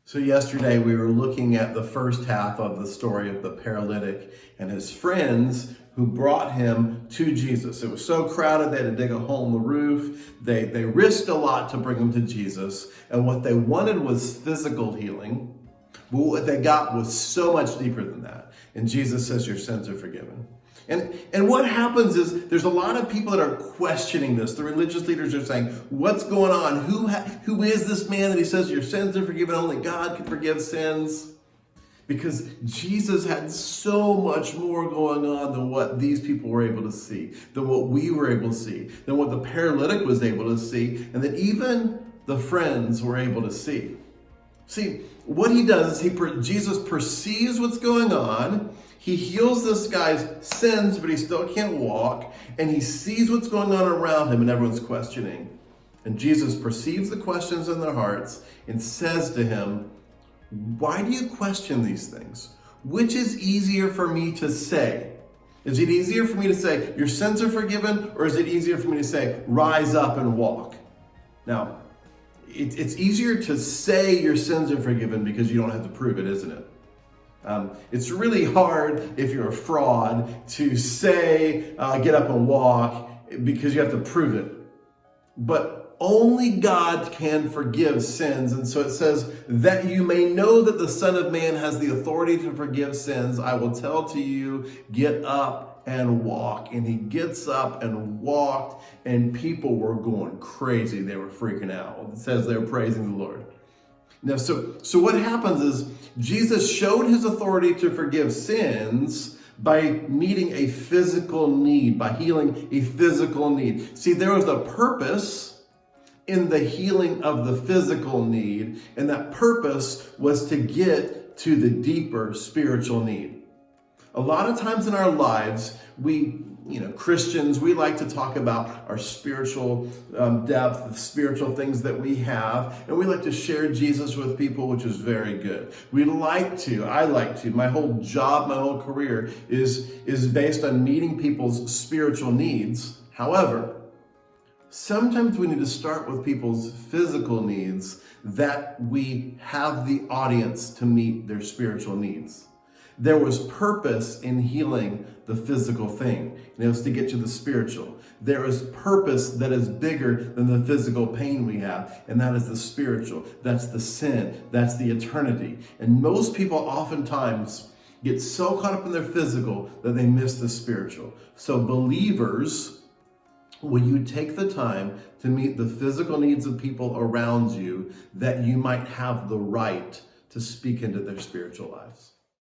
So yesterday we were looking at the first half of the story of the paralytic and his friends who brought him to Jesus. It was so crowded they had to dig a hole in the roof. They risked a lot to bring him to Jesus. And what they wanted was physical healing. But what they got was so much deeper than that. And Jesus says, your sins are forgiven. And what happens is there's a lot of people that are questioning this. The religious leaders are saying, what's going on? Who is this man that he says your sins are forgiven? Only God can forgive sins. Because Jesus had so much more going on than what these people were able to see, than what we were able to see, than what the paralytic was able to see, and that even the friends were able to see. See, what he does is Jesus perceives what's going on. He heals this guy's sins, but he still can't walk. And he sees what's going on around him, and everyone's questioning. And Jesus perceives the questions in their hearts and says to him, why do you question these things? Which is easier for me to say? Is it easier for me to say, your sins are forgiven? Or is it easier for me to say, rise up and walk? Now, it's easier to say your sins are forgiven because you don't have to prove it, isn't it? It's really hard if you're a fraud to say, get up and walk, because you have to prove it. But only God can forgive sins. And so it says that you may know that the Son of Man has the authority to forgive sins. I will tell to you, get up and walk. And he gets up and walked, and people were going crazy. They were freaking out. It says they're praising the Lord. Now, so what happens is Jesus showed his authority to forgive sins by meeting a physical need, by healing a physical need. See, there was a purpose in the healing of the physical need, and that purpose was to get to the deeper spiritual need. A lot of times in our lives, Christians, we like to talk about our spiritual depth, the spiritual things that we have, and we like to share Jesus with people, which is very good. I like to. My whole job, my whole career is based on meeting people's spiritual needs. However, sometimes we need to start with people's physical needs, that we have the audience to meet their spiritual needs. There was purpose in healing the physical thing, and it was to get to the spiritual. There is purpose that is bigger than the physical pain we have, and that is the spiritual. That's the sin. That's the eternity. And most people oftentimes get so caught up in their physical that they miss the spiritual. So believers, will you take the time to meet the physical needs of people around you, that you might have the right to speak into their spiritual lives?